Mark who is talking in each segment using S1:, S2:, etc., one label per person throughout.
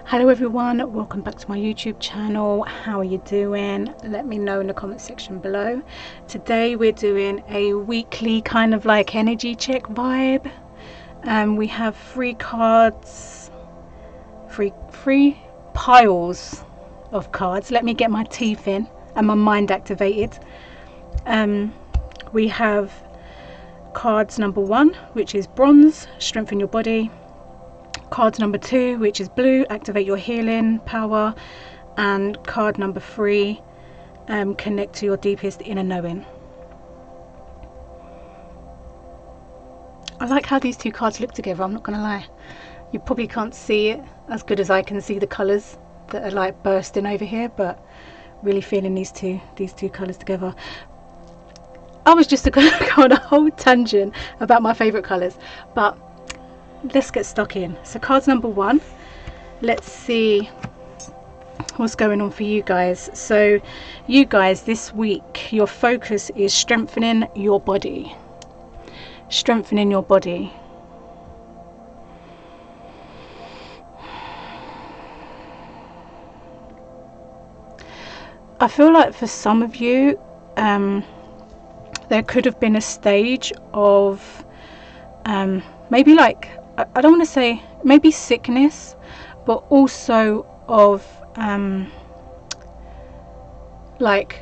S1: Hello everyone, welcome back to my YouTube channel. How are you doing? Let me know in the comment section below. Today we're doing a weekly kind of like energy check vibe. We have three cards, three piles of cards. Let me get my teeth in and my mind activated. We have cards number 1, which is bronze, strengthen your body. Card number 2, which is blue, activate your healing power. And card number 3, connect to your deepest inner knowing. I like how these two cards look together, I'm not gonna lie. You probably can't see it as good as I can see the colours that are like bursting over here, but really feeling these two colours together. I was just going to go on a whole tangent about my favourite colours, but let's get stuck in. So cards number 1, let's see what's going on for you guys. So you guys, this week your focus is strengthening your body. Strengthening your body. I feel like for some of you there could have been a stage of maybe like, I don't want to say maybe sickness, but also of like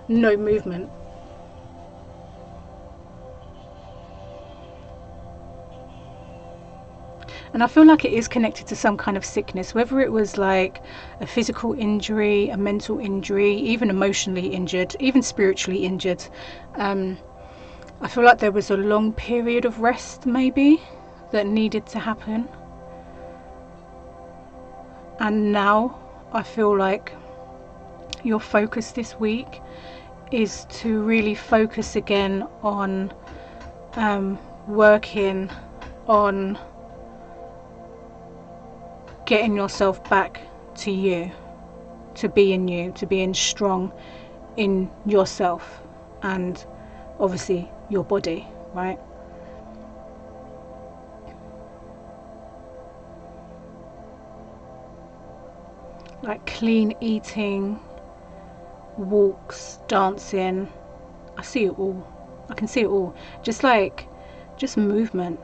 S1: no movement. And I feel like it is connected to some kind of sickness, whether it was like a physical injury, a mental injury, even emotionally injured, even spiritually injured. I feel like there was a long period of rest maybe that needed to happen, and now I feel like your focus this week is to really focus again on working on getting yourself back to you, to being strong in yourself and obviously your body, right? Like clean eating, walks, dancing. I see it all. I can see it all. Just movement.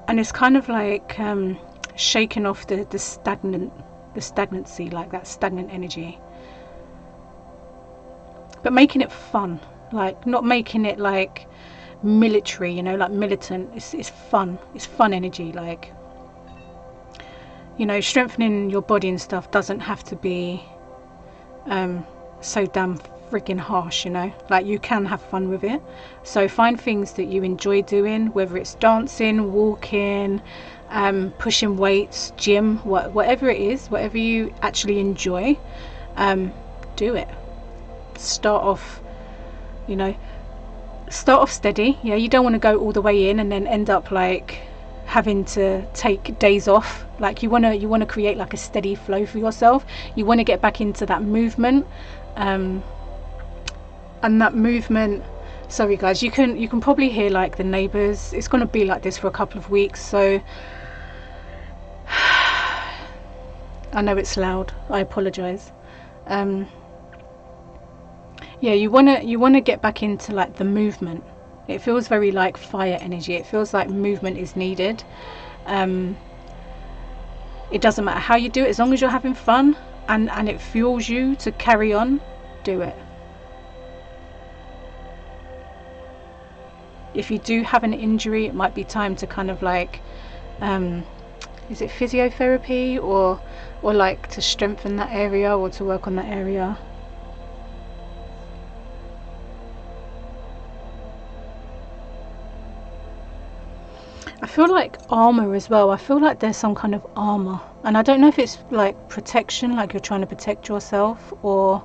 S1: And it's kind of like shaking off the stagnancy, like that stagnant energy. But making it fun. Like not making it like military, you know, like militant. It's fun. It's fun energy, like, you know, strengthening your body and stuff doesn't have to be so damn freaking harsh, you know. Like you can have fun with it. So find things that you enjoy doing, whether it's dancing, walking, pushing weights, gym, whatever it is, whatever you actually enjoy, do it. Start off, you know, steady. Yeah, you don't want to go all the way in and then end up like having to take days off. Like you want to create like a steady flow for yourself. You want to get back into that movement, and that movement, sorry guys, you can probably hear like the neighbors. It's going to be like this for a couple of weeks, so I know it's loud, I apologize. Yeah, you want to get back into like the movement. It feels very like fire energy. It feels like movement is needed. It doesn't matter how you do it, as long as you're having fun and it fuels you to carry on, do it. If you do have an injury, it might be time to kind of like is it physiotherapy or like to strengthen that area or to work on that area. I feel like armor as well. I feel like there's some kind of armor, and I don't know if it's like protection, like you're trying to protect yourself, or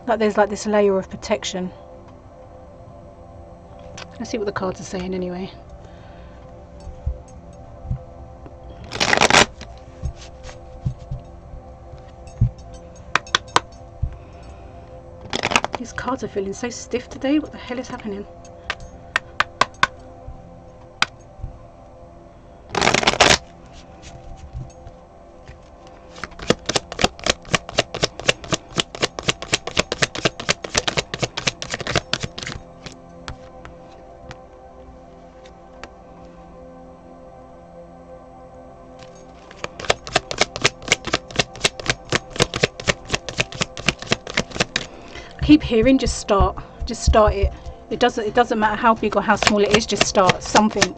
S1: like there's like this layer of protection. Let's see what the cards are saying anyway. These cards are feeling so stiff today. What the hell is happening? keep hearing, just start it. It doesn't matter how big or how small it is, just start something.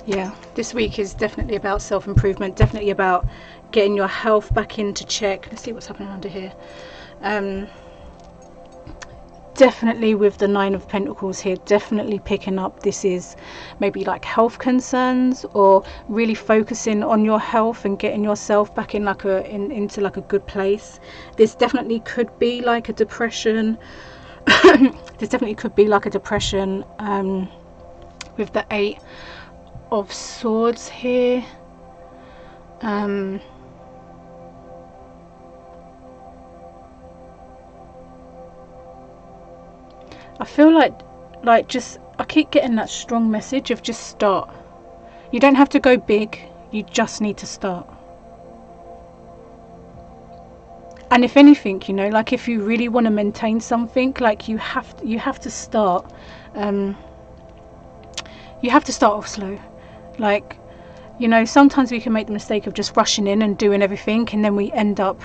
S1: Yeah, this week is definitely about self-improvement, definitely about getting your health back into check. Let's see what's happening under here. Definitely with the Nine of Pentacles here, definitely picking up, this is maybe like health concerns, or really focusing on your health and getting yourself back in like into like a good place. This definitely could be like a depression. This definitely could be like a depression, with the Eight of Swords here. I feel like just, I keep getting that strong message of just start. You don't have to go big, you just need to start. And if anything, you know, like if you really want to maintain something, like you have to start, you have to start off slow. Like, you know, sometimes we can make the mistake of just rushing in and doing everything, and then we end up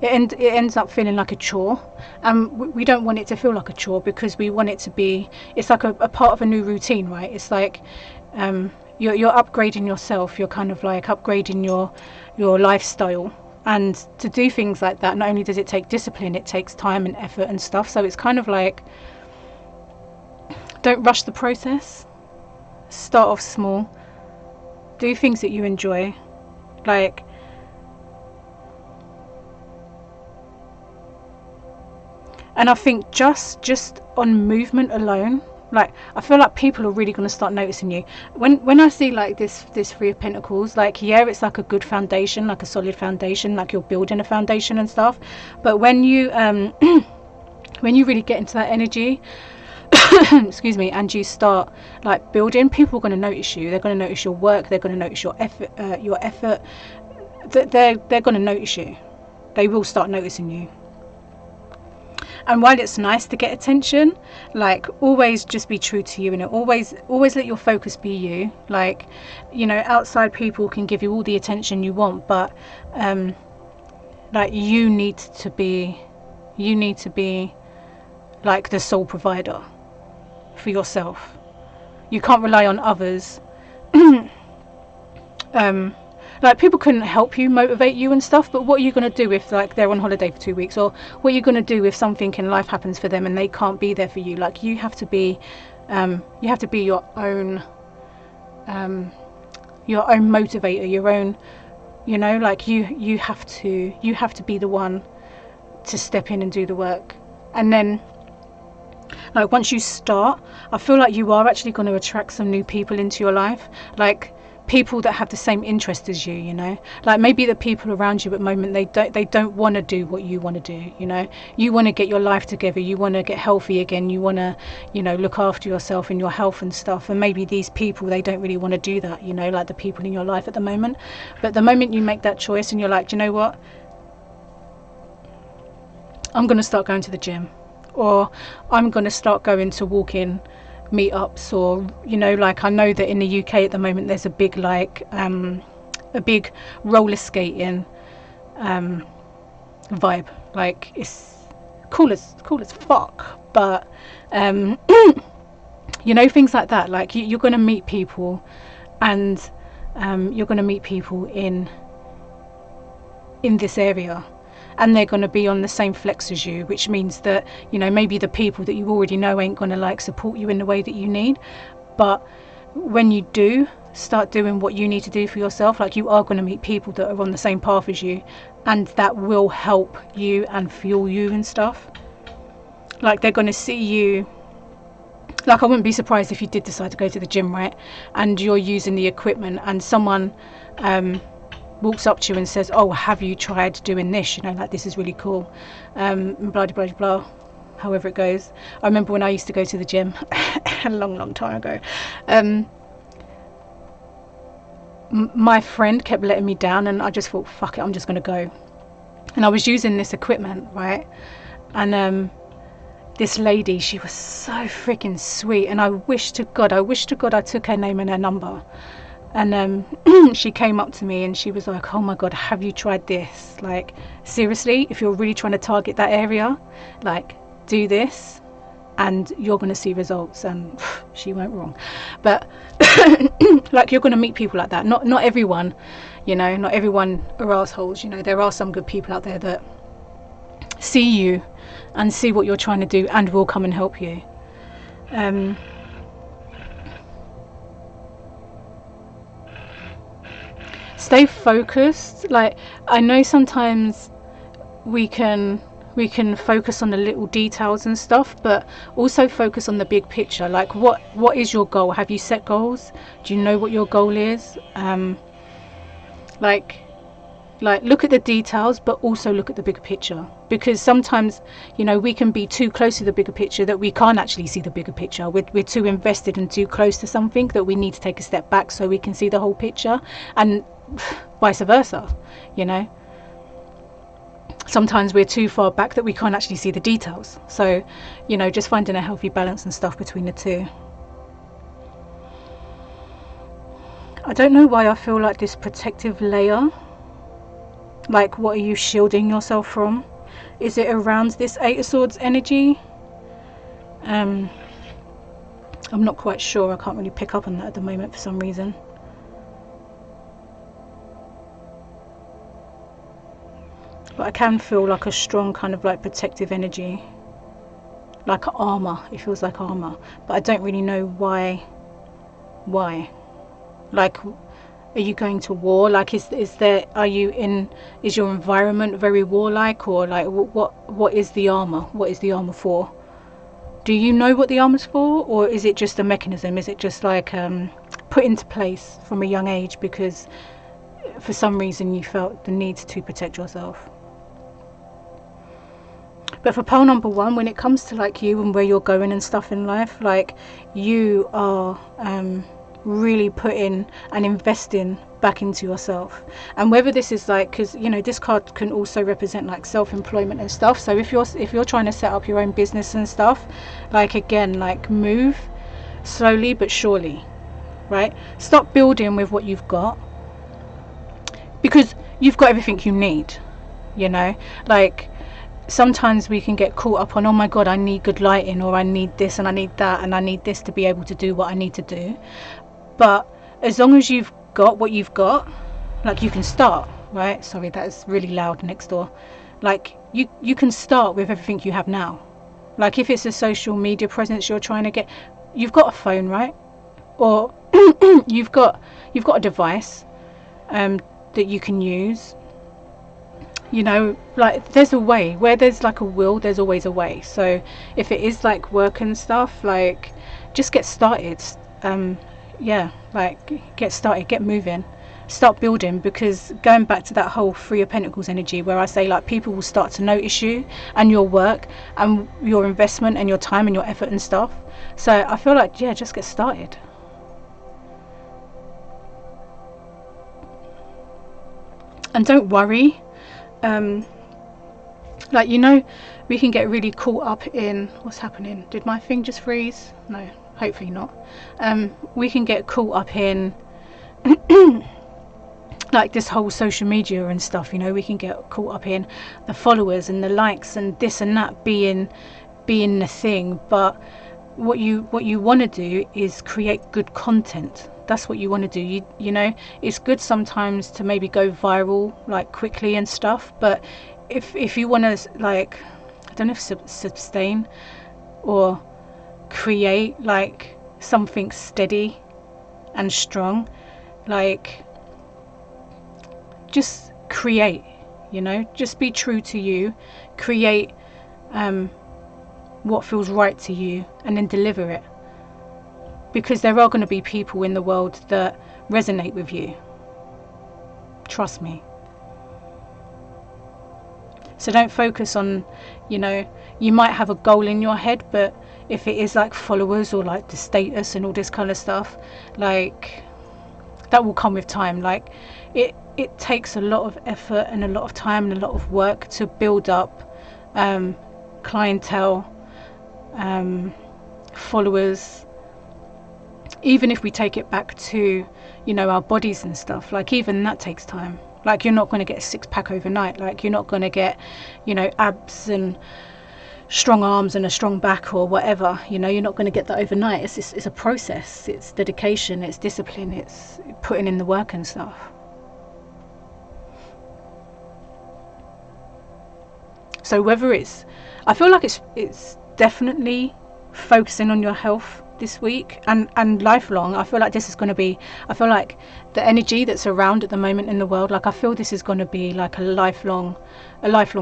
S1: it ends up feeling like a chore, and we don't want it to feel like a chore, because we want it to be, it's like a part of a new routine, right? It's like you're upgrading yourself, you're kind of like upgrading your lifestyle. And to do things like that, not only does it take discipline, it takes time and effort and stuff. So it's kind of like, don't rush the process. Start off small, do things that you enjoy, like, and I think just on movement alone, like, I feel like people are really going to start noticing you. When I see like this Three of Pentacles, like, yeah, it's like a good foundation, like a solid foundation, like you're building a foundation and stuff. But when you when you really get into that energy, excuse me, and you start like building, people are going to notice you. They're going to notice your work, they're going to notice your effort. They're going to notice you. They will start noticing you. And while it's nice to get attention, like, always just be true to you, and always let your focus be you. Like, you know, outside people can give you all the attention you want, but like, you need to be like the sole provider for yourself. You can't rely on others. Like, people couldn't help you, motivate you and stuff, but what are you going to do if, like, they're on holiday for 2 weeks? Or what are you going to do if something in life happens for them and they can't be there for you? Like, you have to be your own motivator, your own, you know, like, you have to be the one to step in and do the work. And then, like, once you start, I feel like you are actually going to attract some new people into your life, like people that have the same interest as you, you know. Like, maybe the people around you at the moment, they don't want to do what you want to do, you know. You want to get your life together, you want to get healthy again, you want to, you know, look after yourself and your health and stuff. And maybe these people, they don't really want to do that, you know, like the people in your life at the moment. But the moment you make that choice and you're like, do you know what, I'm going to start going to the gym, or I'm going to start going to walking meetups, or, you know, like, I know that in the UK at the moment there's a big, like, a big roller skating vibe. Like, it's cool as fuck, but you know, things like that. Like, you're going to meet people, and you're going to meet people in this area, and they're going to be on the same flex as you, which means that, you know, maybe the people that you already know ain't going to, like, support you in the way that you need. But when you do start doing what you need to do for yourself, like, you are going to meet people that are on the same path as you, and that will help you and fuel you and stuff. Like, they're going to see you, like, I wouldn't be surprised if you did decide to go to the gym, right, and you're using the equipment, and someone walks up to you and says, oh, have you tried doing this, you know, like, this is really cool, blah blah blah blah, however it goes. I remember when I used to go to the gym a long time ago, my friend kept letting me down, and I just thought, fuck it, I'm just going to go. And I was using this equipment, right, and this lady, she was so freaking sweet, and I wish to God I took her name and her number. And she came up to me and she was like, oh my God, have you tried this? Like, seriously, if you're really trying to target that area, like, do this and you're going to see results. And she went wrong. But like, you're going to meet people like that. Not everyone, you know, not everyone are assholes. You know, there are some good people out there that see you and see what you're trying to do and will come and help you. Stay focused. Like, I know sometimes we can focus on the little details and stuff, but also focus on the big picture. Like, what is your goal? Have you set goals? Do you know what your goal is? Like look at the details, but also look at the bigger picture, because sometimes, you know, we can be too close to the bigger picture that we can't actually see the bigger picture. We're too invested and too close to something that we need to take a step back so we can see the whole picture, and vice versa. You know, sometimes we're too far back that we can't actually see the details. So, you know, just finding a healthy balance and stuff between the two. I don't know why I feel like this protective layer. Like, what are you shielding yourself from? Is it around this Eight of Swords energy? I'm not quite sure. I can't really pick up on that at the moment for some reason. But I can feel like a strong kind of like protective energy. Like armor. It feels like armor. But I don't really know why. Why? Like, are you going to war? Like, is your environment very warlike, or like what is the armor? What is the armor for? Do you know what the armor's for, or is it just a mechanism? Is it just like put into place from a young age because for some reason you felt the need to protect yourself? But for pole number 1, when it comes to like you and where you're going and stuff in life, like, you are really putting and investing back into yourself. And whether this is like, because, you know, this card can also represent like self-employment and stuff. So if you're trying to set up your own business and stuff, like, again, like, move slowly but surely, right? Stop building with what you've got, because you've got everything you need. You know, like, sometimes we can get caught up on, oh my God, I need good lighting, or I need this and I need that and I need this to be able to do what I need to do. But as long as you've got what you've got, like, you can start, right? Sorry, that is really loud next door. Like, you can start with everything you have now. Like, if it's a social media presence you're trying to get, you've got a phone, right? Or you've got a device that you can use. You know, like, there's a way. Where there's like a will, there's always a way. So if it is like work and stuff, like, just get started. Yeah, like, get started, get moving, start building. Because going back to that whole 3 of Pentacles energy, where I say, like, people will start to notice you and your work and your investment and your time and your effort and stuff. So I feel like, yeah, just get started. And don't worry. Like, you know, we can get really caught up in what's happening. Did my thing just freeze? No, hopefully not. We can get caught up in like this whole social media and stuff. You know, we can get caught up in the followers and the likes and this and that being the thing. But what you want to do is create good content. That's what you want to do. You know, it's good sometimes to maybe go viral, like, quickly and stuff. But if you want to, like, I don't know if sustain or create like something steady and strong, like, just create. You know, just be true to you. Create what feels right to you, and then deliver it. Because there are going to be people in the world that resonate with you. Trust me. So don't focus on, you know, you might have a goal in your head, but if it is like followers or like the status and all this kind of stuff, like, that will come with time. Like, it takes a lot of effort and a lot of time and a lot of work to build up clientele followers, even if we take it back to, you know, our bodies and stuff, like even that takes time. Like you're not going to get a six-pack overnight. Like you're not going to get, you know, abs and strong arms and a strong back or whatever. You know, you're not going to get that overnight. It's a process. It's dedication, it's discipline, it's putting in the work and stuff. So whether it's, I feel like it's definitely focusing on your health this week and lifelong. I feel like this is going to be, I feel like the energy that's around at the moment in the world, like I feel this is going to be like a lifelong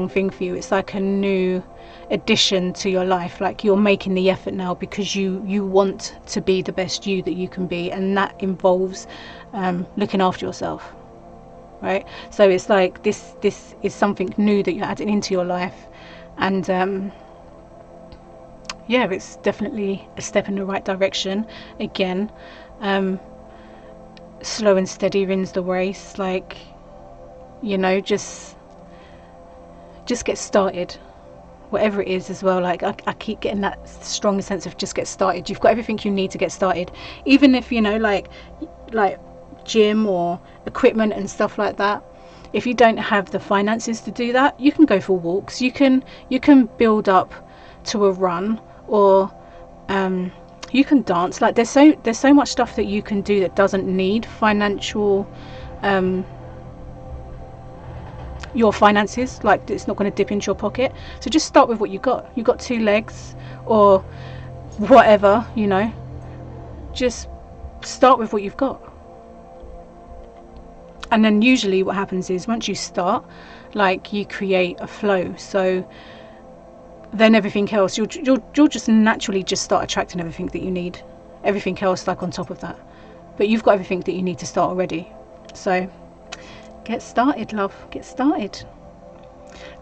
S1: thing for you. It's like a new addition to your life. Like you're making the effort now because you want to be the best you that you can be, and that involves looking after yourself. Right, so it's like this is something new that you're adding into your life, and yeah, it's definitely a step in the right direction. Again, slow and steady wins the race. Like, you know, just get started, whatever it is as well. Like I keep getting that strong sense of just get started. You've got everything you need to get started, even if, you know, like gym or equipment and stuff like that. If you don't have the finances to do that, you can go for walks, you can build up to a run, or you can dance. Like there's so much stuff that you can do that doesn't need financial your finances. Like it's not going to dip into your pocket. So just start with what you got. You got 2 legs or whatever, you know, just start with what you've got. And then usually what happens is once you start, like you create a flow. So then everything else, you'll just naturally just start attracting everything that you need. Everything else like on top of that. But you've got everything that you need to start already. So get started, love. Get started.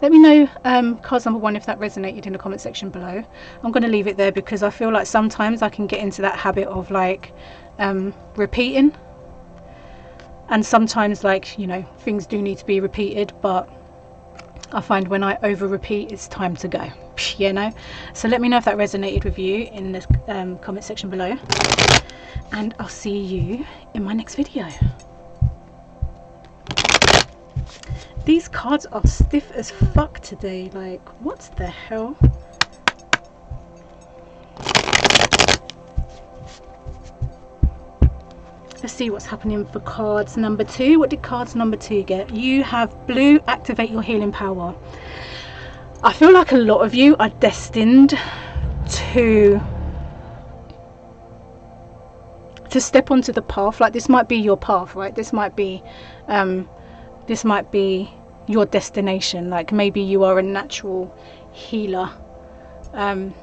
S1: Let me know cards number 1 if that resonated in the comment section below. I'm going to leave it there because I feel like sometimes I can get into that habit of like repeating. And sometimes, like, you know, things do need to be repeated, but I find when I over repeat, it's time to go, you know. So let me know if that resonated with you in the comment section below, and I'll see you in my next video. These cards are stiff as fuck today. Like, what the hell? Let's see what's happening for cards number 2. What did cards number 2 get? You have blue, activate your healing power. I feel like a lot of you are destined to step onto the path. Like this might be your path, right? This might be your destination. Like maybe you are a natural healer, and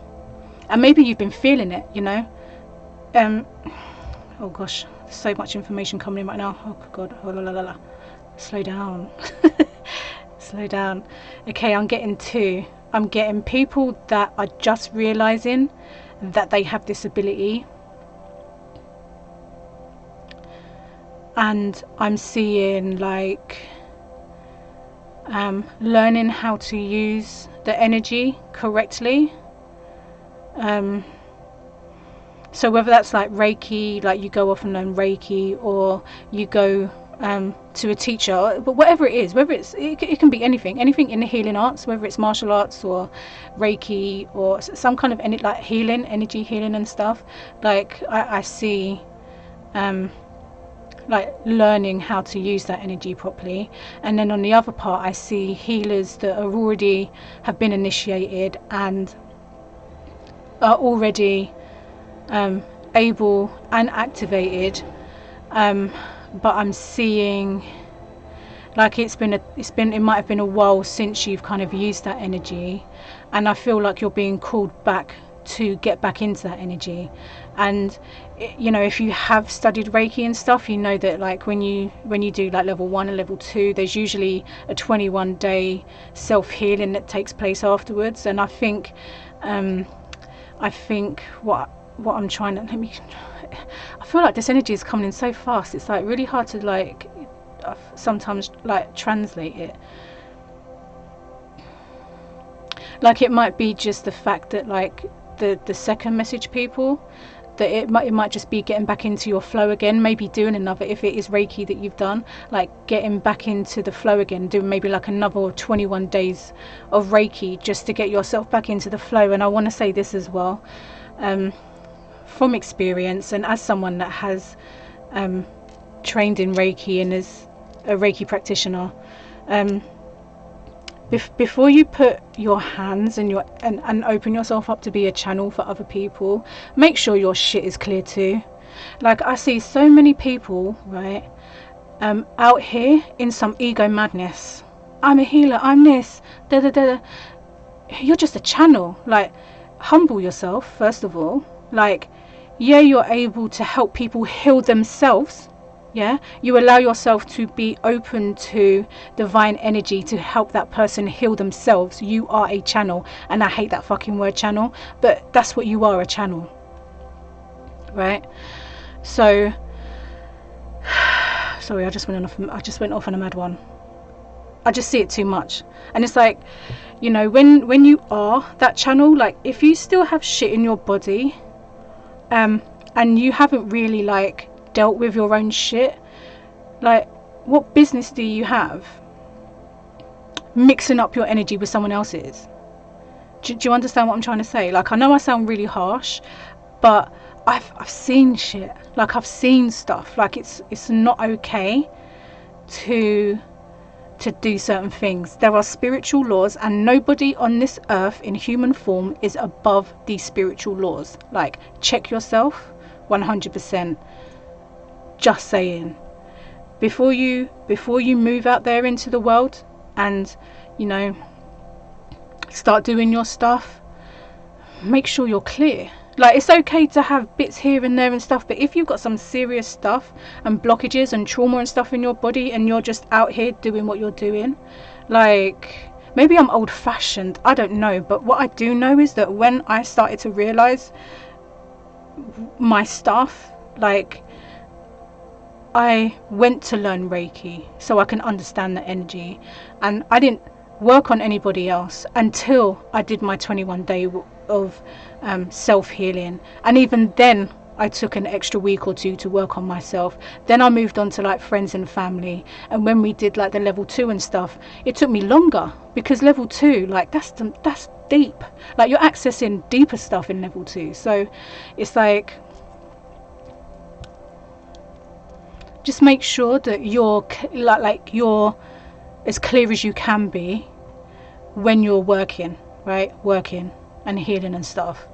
S1: maybe you've been feeling it, you know. Oh gosh, so much information coming in right now. Oh god, oh, la, la, la, la. Slow down. Slow down. Okay, I'm getting people that are just realizing that they have this ability, and I'm seeing like learning how to use the energy correctly. So whether that's like Reiki, like you go off and learn Reiki, or you go to a teacher, but whatever it is, whether it can be anything in the healing arts, whether it's martial arts or Reiki or some kind of like healing, energy healing and stuff. Like I see like learning how to use that energy properly. And then on the other part, I see healers that are already have been initiated and are already able and activated, but I'm seeing like it might have been a while since you've kind of used that energy, and I feel like you're being called back to get back into that energy. And you know, if you have studied Reiki and stuff, you know that like when you do like level 1 and level 2, there's usually a 21-day self-healing that takes place afterwards. And I think what I'm trying to, I feel like this energy is coming in so fast, it's like really hard to like sometimes like translate it. Like it might be just the fact that like the second message, people, that it might just be getting back into your flow again, maybe doing another, if it is Reiki that you've done, like getting back into the flow again, doing maybe like another 21 days of Reiki just to get yourself back into the flow. And I want to say this as well, from experience, and as someone that has trained in Reiki and is a Reiki practitioner, before you put your hands and open yourself up to be a channel for other people, make sure your shit is clear too. Like, I see so many people, right, out here in some ego madness. I'm a healer, I'm this, da da da. You're just a channel. Like, humble yourself first of all. Like, yeah, you're able to help people heal themselves. Yeah, you allow yourself to be open to divine energy to help that person heal themselves. You are a channel, and I hate that fucking word channel, but that's what you are, a channel, right? So sorry, I just went off on a mad one. I just see it too much. And it's like, you know, when you are that channel, like, if you still have shit in your body, and you haven't really like dealt with your own shit, like, what business do you have mixing up your energy with someone else's? Do you understand what I'm trying to say? Like, I know I sound really harsh, but I've seen shit. Like, I've seen stuff. Like, it's not okay to do certain things. There are spiritual laws, and nobody on this earth in human form is above these spiritual laws. Like, check yourself 100%. Just saying, before you move out there into the world and, you know, start doing your stuff, make sure you're clear. Like, it's okay to have bits here and there and stuff, but if you've got some serious stuff and blockages and trauma and stuff in your body, and you're just out here doing what you're doing, like, maybe I'm old-fashioned, I don't know, but what I do know is that when I started to realize my stuff, like, I went to learn Reiki so I can understand the energy, and I didn't work on anybody else until I did my 21 day of self-healing. And even then I took an extra week or two to work on myself. Then I moved on to like friends and family, and when we did like the level 2 and stuff, it took me longer, because level 2, like, that's deep. Like, you're accessing deeper stuff in level 2. So it's like, just make sure that you're you're as clear as you can be when you're working and healing and stuff.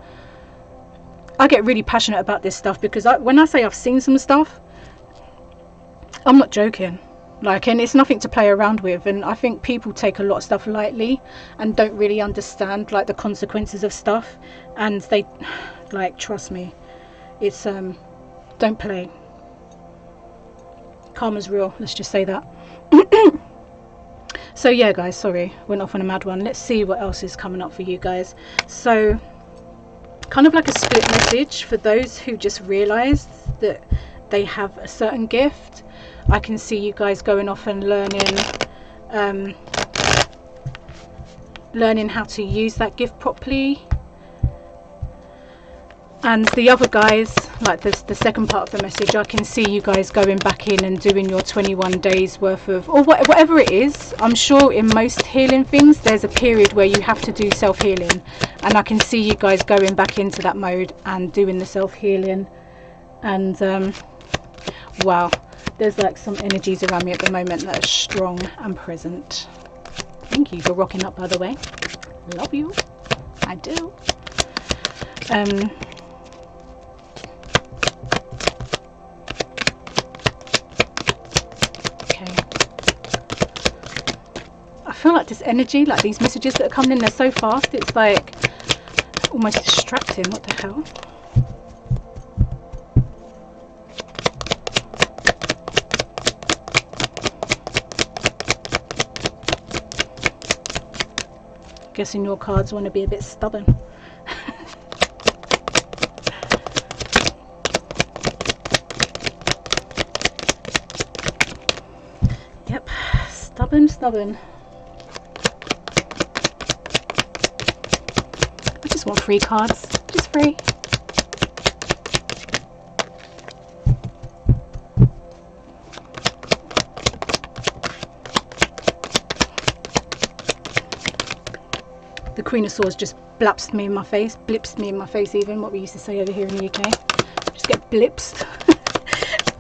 S1: I get really passionate about this stuff because when I say I've seen some stuff, I'm not joking. Like, and it's nothing to play around with. And I think people take a lot of stuff lightly and don't really understand like the consequences of stuff. And they, like, trust me, it's don't play. Karma's real, let's just say that. So yeah, guys, sorry, went off on a mad one. Let's see what else is coming up for you guys. So, kind of like a split message for those who just realized that they have a certain gift. I can see you guys going off and learning how to use that gift properly. And the other guys, like the second part of the message, I can see you guys going back in and doing your 21 days worth of, or whatever it is. I'm sure in most healing things there's a period where you have to do self-healing, and I can see you guys going back into that mode and doing the self-healing. And wow, there's like some energies around me at the moment that are strong and present. Thank you for rocking up, by the way. Love you. I do. I feel like this energy, like these messages that are coming in, they're so fast, it's like almost distracting. What the hell? Guessing your cards want to be a bit stubborn. Yep, stubborn. I just want 3 cards. free. The Queen of Swords just blips me in my face even, what we used to say over here in the UK. Just get blipsed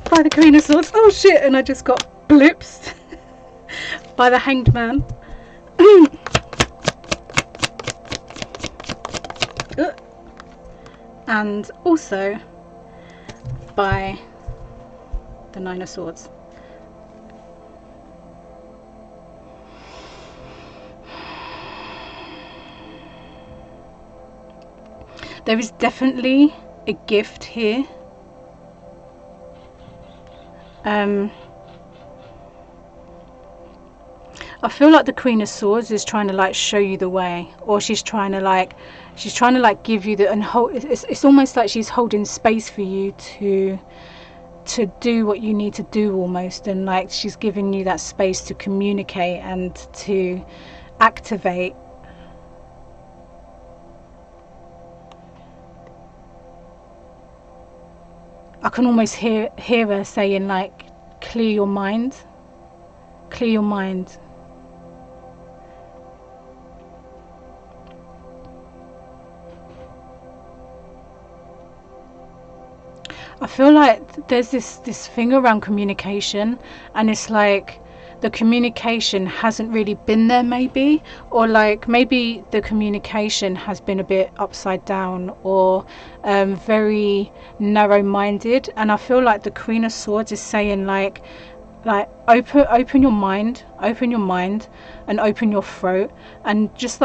S1: by the Queen of Swords. Oh shit, and I just got blipsed by the Hanged Man. And also by the Nine of Swords. There is definitely a gift here. I feel like the Queen of Swords is trying to like show you the way, or she's trying to like give you the, and hold, it's almost like she's holding space for you to do what you need to do almost, and like she's giving you that space to communicate and to activate. I can almost hear her saying like, clear your mind, clear your mind. I feel like there's this thing around communication, and it's like the communication hasn't really been there maybe, or like maybe the communication has been a bit upside down, or very narrow-minded. And I feel like the Queen of Swords is saying like open your mind, and open your throat, and just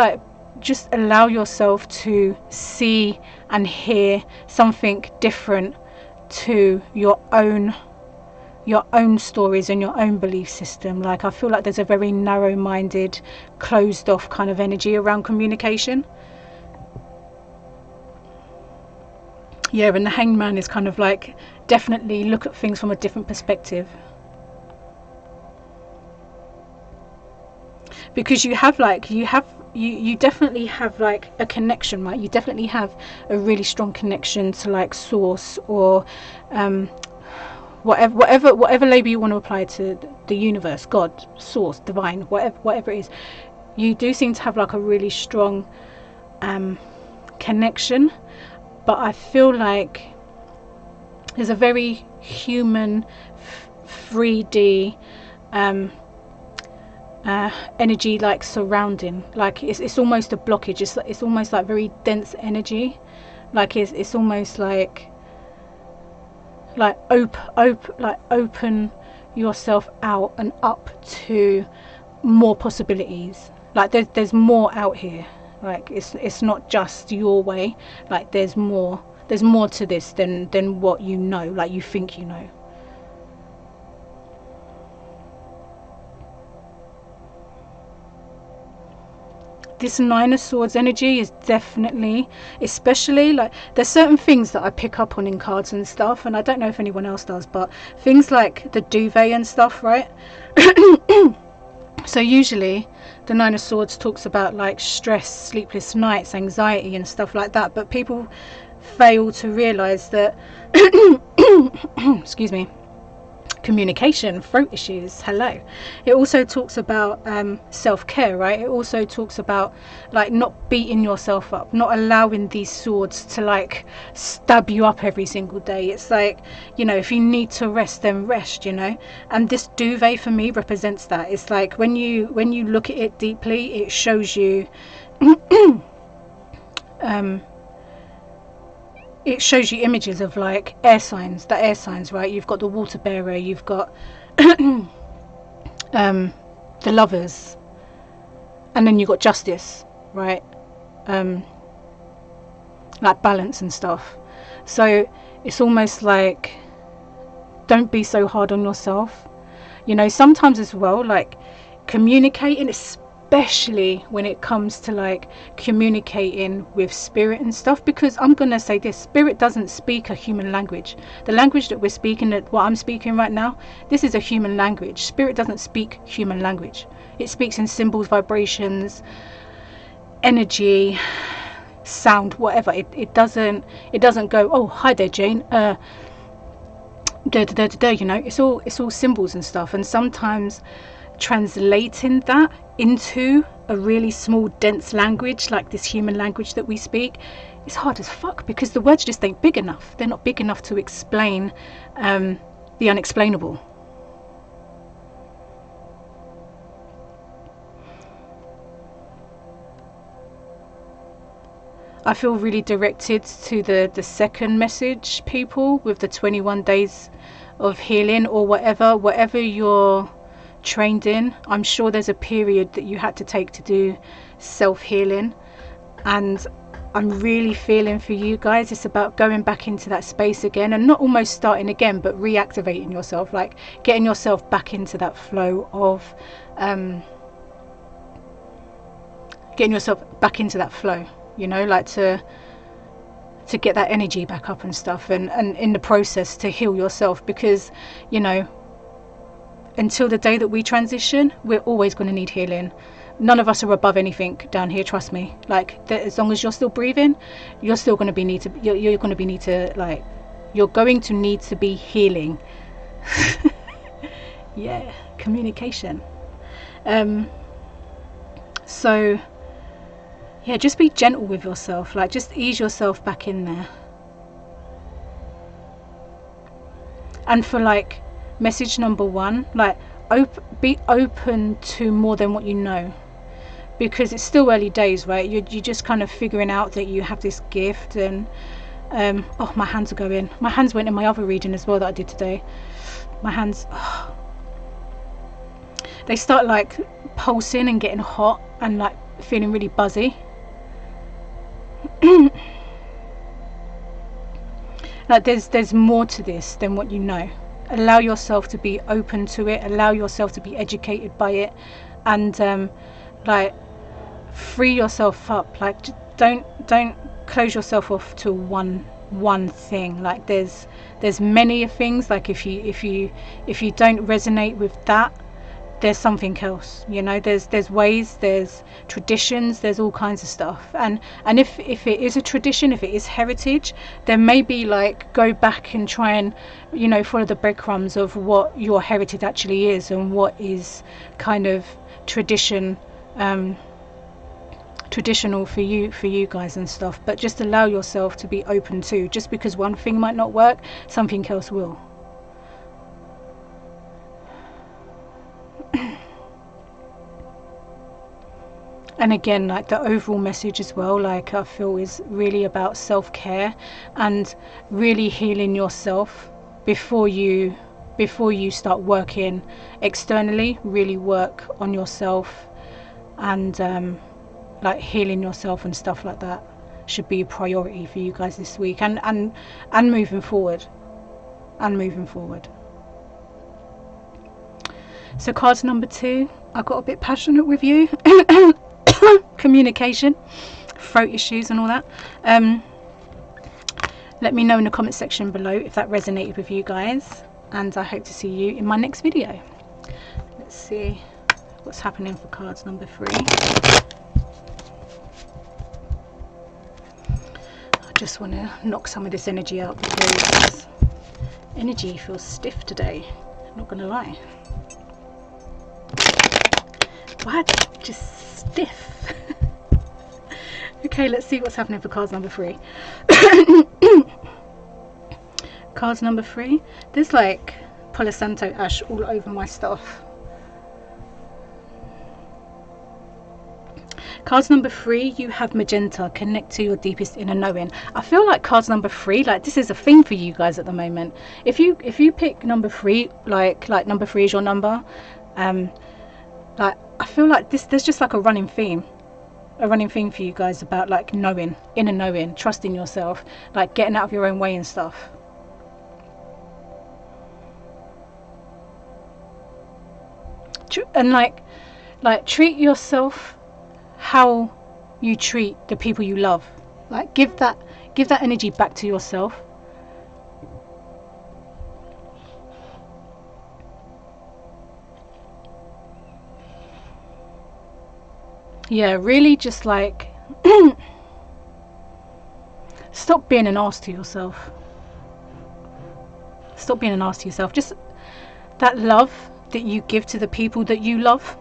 S1: allow yourself to see and hear something different to your own stories and your own belief system. Like I feel like there's a very narrow-minded, closed off kind of energy around communication. Yeah, and the Hanged Man is kind of like, definitely look at things from a different perspective, because you definitely have like a connection, right? You definitely have a really strong connection to like source, or whatever label you want to apply to the universe, God, source, divine, whatever it is. You do seem to have like a really strong connection, but I feel like there's a very human 3D energy like surrounding, like it's almost a blockage. It's almost like very dense energy, like it's almost like open yourself out and up to more possibilities. Like there's more out here. Like it's not just your way. Like there's more to this than what you know, like you think you know. This Nine of Swords energy is definitely, especially like, there's certain things that I pick up on in cards and stuff, and I don't know if anyone else does, but things like the duvet and stuff, right? So usually the Nine of Swords talks about like stress, sleepless nights, anxiety and stuff like that, but people fail to realize that excuse me, communication, throat issues, hello. It also talks about self-care, right? It also talks about like not beating yourself up, not allowing these swords to like stab you up every single day. It's like, you know, if you need to rest, then rest, you know. And this duvet for me represents that. It's like when you look at it deeply, it shows you it shows you images of like air signs, right? You've got the water bearer, you've got the lovers, and then you've got justice, right? Like balance and stuff. So it's almost like, don't be so hard on yourself, you know. Sometimes as well, like communicating, especially when it comes to like communicating with spirit and stuff, because I'm gonna say this, spirit doesn't speak a human language. The language that we're speaking, that what I'm speaking right now, this is a human language. Spirit doesn't speak human language. It speaks in symbols, vibrations, energy, sound, whatever. It doesn't go, oh hi there Jane, da, da, da, da, da, you know. It's all symbols and stuff, and sometimes translating that into a really small dense language like this human language that we speak, it's hard as fuck, because the words just ain't big enough. They're not big enough to explain the unexplainable. I feel really directed to the second message, people, with the 21 days of healing, or whatever you're trained in. I'm sure there's a period that you had to take to do self-healing, and I'm really feeling for you guys. It's about going back into that space again, and not almost starting again, but reactivating yourself, like getting yourself back into that flow of getting yourself back into that flow, you know, like to get that energy back up and stuff, and in the process to heal yourself, because, you know, until the day that we transition, we're always going to need healing. None of us are above anything down here, trust me. Like, as long as you're still breathing, you're still going to be you're going to need to be healing. Yeah, communication. So yeah, just be gentle with yourself, like just ease yourself back in there. And for like message number 1, like be open to more than what you know, because it's still early days, right? You're just kind of figuring out that you have this gift. And oh, my hands are going. My hands went in my other reading as well that I did today. My hands, oh, they start like pulsing and getting hot and like feeling really buzzy. Like there's more to this than what you know. Allow yourself to be open to it, allow yourself to be educated by it, and like free yourself up. Like don't close yourself off to one thing. Like there's many things. Like if you don't resonate with that, there's something else, you know. There's ways, there's traditions, there's all kinds of stuff. And if it is a tradition, if it is heritage, then maybe like go back and try and, you know, follow the breadcrumbs of what your heritage actually is and what is kind of traditional for you guys and stuff. But just allow yourself to be open to, just because one thing might not work, something else will. And again, like the overall message as well, like I feel is really about self-care and really healing yourself before you start working externally. Really work on yourself, and like healing yourself and stuff like that should be a priority for you guys this week, and moving forward. So cards number 2, I got a bit passionate with you. Communication, throat issues and all that. Let me know in the comment section below if that resonated with you guys, and I hope to see you in my next video. Let's see what's happening for cards number 3. I just want to knock some of this energy out, because energy feels stiff today, I'm not gonna lie. What? Just stiff. Okay, let's see what's happening for cards number 3. Cards number 3. There's like Palo Santo ash all over my stuff. Cards number 3, you have magenta. Connect to your deepest inner knowing. I feel like cards number 3, like this is a theme for you guys at the moment. If you pick number 3, like number 3 is your number, like I feel like there's just like a running theme for you guys about like knowing, inner knowing, trusting yourself, like getting out of your own way and stuff. And like treat yourself how you treat the people you love. Like give that energy back to yourself. Yeah, really just like stop being an ass to yourself. Stop being an ass to yourself. Just that love that you give to the people that you love,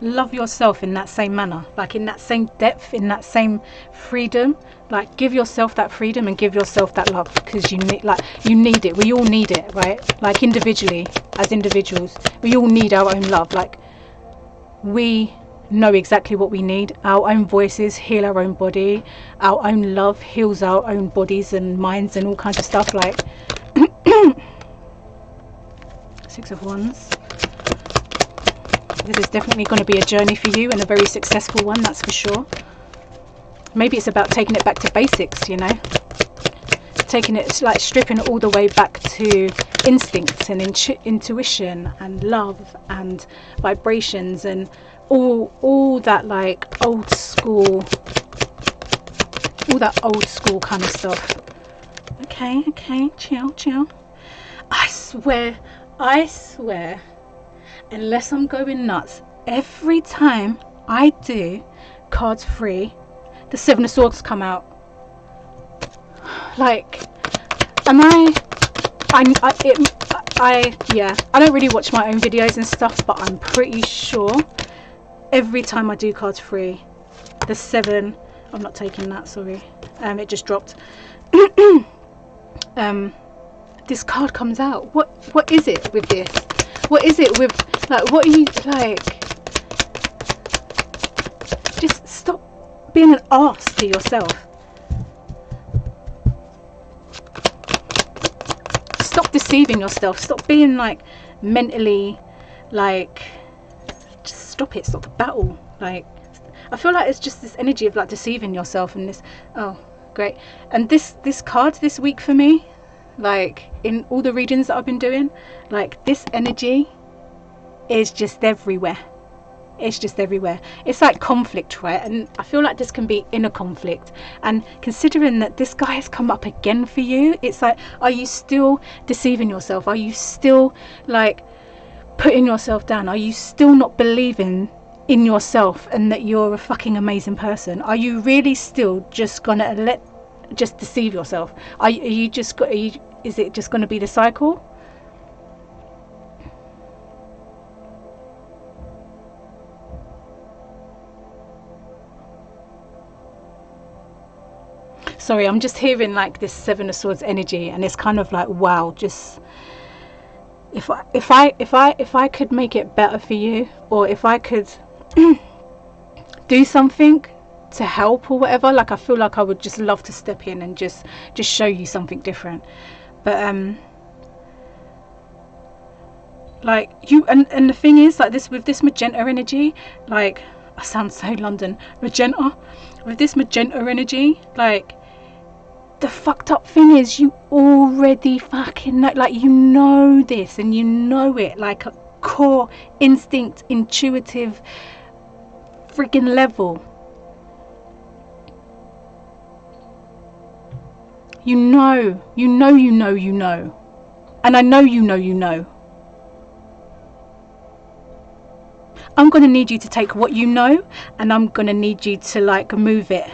S1: love yourself in that same manner, like in that same depth, in that same freedom. Like, give yourself that freedom and give yourself that love, because you need it. We all need it, right? Like, individually, as individuals, we all need our own love. Like, we know exactly what we need. Our own voices heal our own body. Our own love heals our own bodies and minds and all kinds of stuff. Like, Six of Wands. This is definitely going to be a journey for you, and a very successful one, that's for sure. Maybe it's about taking it back to basics, you know, taking it, like stripping it all the way back to instinct and intuition and love and vibrations and all that, like old school, all that old school kind of stuff. Okay, chill. I swear, unless I'm going nuts, every time I do cards free, the Seven of Swords come out. Like, yeah, I don't really watch my own videos and stuff, but I'm pretty sure every time I do cards free, the seven, I'm not taking that, sorry, it just dropped. This card comes out. What is it with this? What is it with, like, what are you, like, just stop being an arse to yourself. Stop deceiving yourself. Stop being, like, mentally, like, just stop it. Stop the battle. Like, I feel like it's just this energy of, like, deceiving yourself, and this, oh great. And this card this week for me, like, in all the readings that I've been doing, like, this energy is just everywhere. It's just everywhere. It's like conflict, right? And I feel like this can be inner conflict. And considering that this guy has come up again for you, it's like, are you still deceiving yourself? Are you still, like, putting yourself down? Are you still not believing in yourself and that you're a fucking amazing person? Are you really still just gonna just deceive yourself? Is it just gonna be the cycle? Sorry, I'm just hearing, like, this Seven of Swords energy, and it's kind of like, wow, just if I could make it better for you, or if I could do something to help or whatever, like, I feel like I would just love to step in and just show you something different. But like, you, and the thing is, like, this, with this magenta energy, like, I sound so London, magenta, with this magenta energy, like, the fucked up thing is, you already fucking know, like, you know this, and you know it, like, a core instinct, intuitive friggin' level. You know. And I know you know. I'm going to need you to take what you know, and I'm going to need you to, like, move it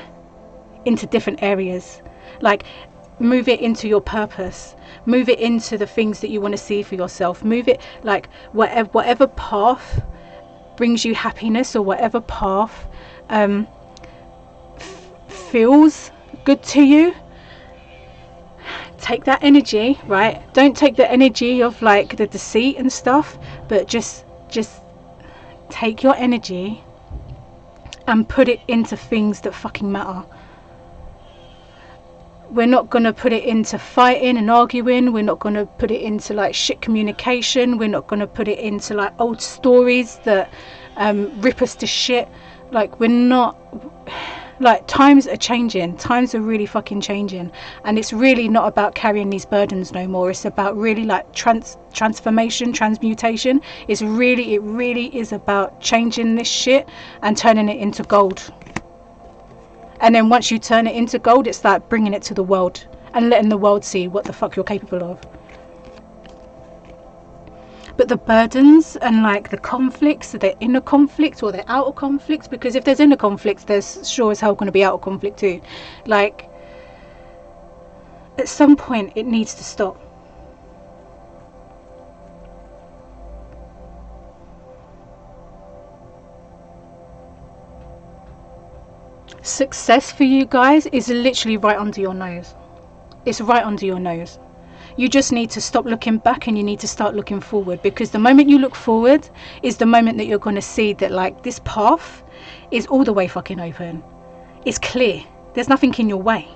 S1: into different areas. Like, move it into your purpose. Move it into the things that you want to see for yourself. Move it, like, whatever path brings you happiness, or whatever path feels good to you. Take that energy, right? Don't take the energy of, like, the deceit and stuff, but just take your energy and put it into things that fucking matter. We're not going to put it into fighting and arguing. We're not going to put it into, like, shit communication. We're not going to put it into, like, old stories that rip us to shit. Like, we're not, like, times are changing. Times are really fucking changing, and it's really not about carrying these burdens no more. It's about really, like, transformation, transmutation. It really is about changing this shit and turning it into gold. And then once you turn it into gold, it's like bringing it to the world and letting the world see what the fuck you're capable of. But the burdens and, like, the conflicts, they're inner conflicts or they're outer conflicts, because if there's inner conflicts, there's sure as hell going to be outer conflict too. Like, at some point it needs to stop. Success for you guys is literally right under your nose. It's right under your nose. You just need to stop looking back and you need to start looking forward, because the moment you look forward is the moment that you're going to see that, like, this path is all the way fucking open. It's clear. There's nothing in your way.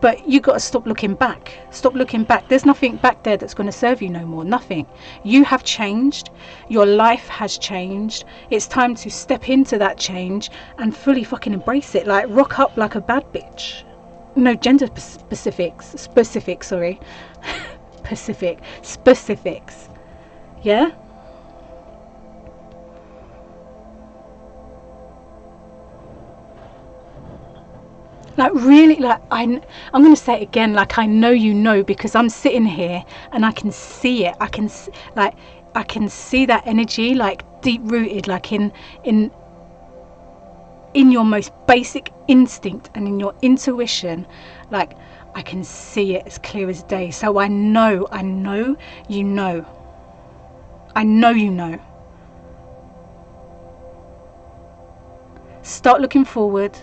S1: But you got to stop looking back. Stop looking back. There's nothing back there that's going to serve you no more. Nothing. You have changed. Your life has changed. It's time to step into that change and fully fucking embrace it. Like, rock up like a bad bitch. No, gender specifics. Specifics. Yeah? Like, really, like, I'm going to say it again, like, I know you know, because I'm sitting here and I can see it. I can see that energy, like, deep rooted, like in your most basic instinct and in your intuition. Like, I can see it as clear as day. So I know you know. I know you know. Start looking forward.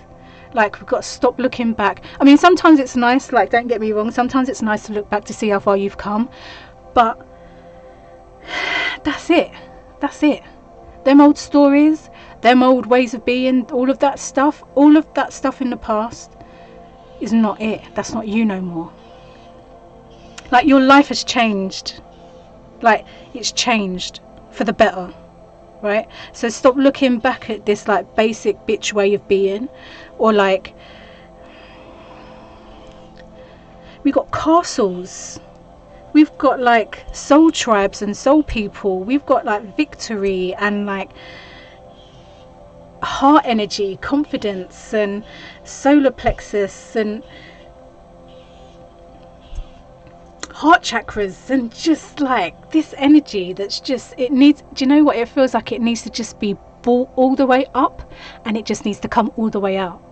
S1: Like, we've got to stop looking back. I mean, sometimes it's nice, like, don't get me wrong, sometimes it's nice to look back to see how far you've come, but that's it. Them old stories, them old ways of being, all of that stuff in the past is not it. That's not you no more. Like, your life has changed. Like, it's changed for the better, right? So stop looking back at this, like, basic bitch way of being. Or, like, we've got castles, we've got, like, soul tribes and soul people, we've got, like, victory and, like, heart energy, confidence and solar plexus and heart chakras, and just, like, this energy that's just, it needs, do you know what, it feels like it needs to just be brought all the way up, and it just needs to come all the way out.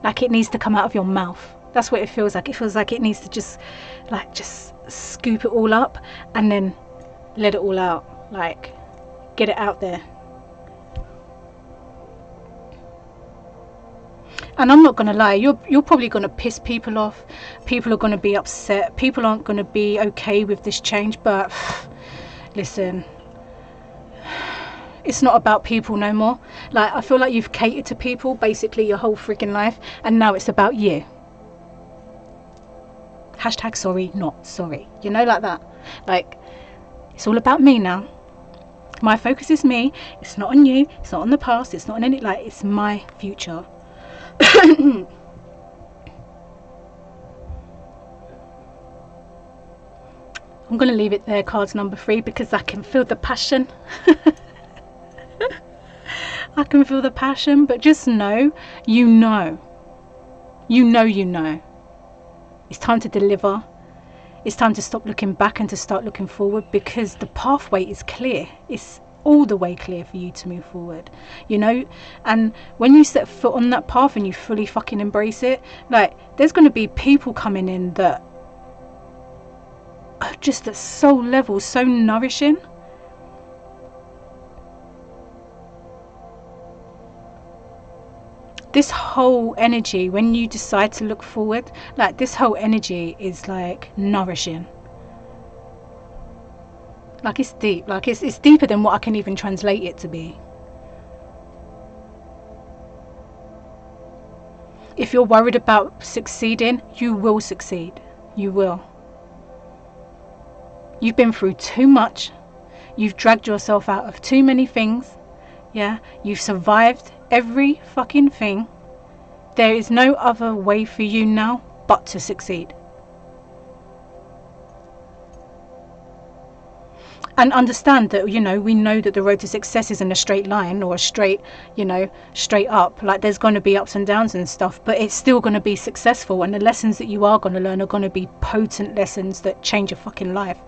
S1: Like, it needs to come out of your mouth. That's what it feels like. It feels like it needs to just, like, just scoop it all up and then let it all out. Like, get it out there. And I'm not going to lie, you're probably going to piss people off. People are going to be upset. People aren't going to be okay with this change. But listen, it's not about people no more. Like, I feel like you've catered to people basically your whole freaking life, and now it's about you. Hashtag sorry, not sorry. You know, like that. Like, it's all about me now. My focus is me. It's not on you. It's not on the past. It's not on any, like, it's my future. I'm going to leave it there, cards number 3, because I can feel the passion. I can feel the passion, but just know, you know. It's time to deliver. It's time to stop looking back and to start looking forward, because the pathway is clear. It's all the way clear for you to move forward, you know. And when you set foot on that path and you fully fucking embrace it, like, there's going to be people coming in that are just at soul level so nourishing. This whole energy, when you decide to look forward, like, this whole energy is, like, nourishing. Like, it's deep. Like, it's deeper than what I can even translate it to be. If you're worried about succeeding, you will succeed. You will. You've been through too much. You've dragged yourself out of too many things. Yeah, you've survived every fucking thing. There is no other way for you now but to succeed. And understand that, you know, we know that the road to success isn't a straight line or a straight, you know, straight up. Like, there's going to be ups and downs and stuff, but it's still going to be successful. And the lessons that you are going to learn are going to be potent lessons that change your fucking life.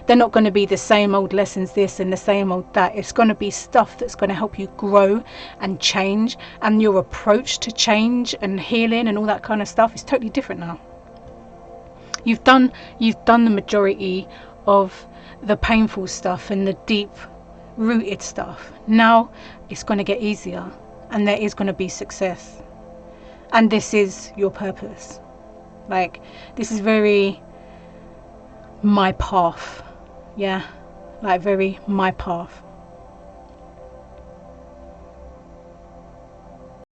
S1: They're not going to be the same old lessons, this and the same old that. It's going to be stuff that's going to help you grow and change. And your approach to change and healing and all that kind of stuff is totally different now. You've done the majority of the painful stuff and the deep rooted stuff. Now it's going to get easier, and there is going to be success, and this is your purpose. Like, this is very my path. Yeah, like very my path.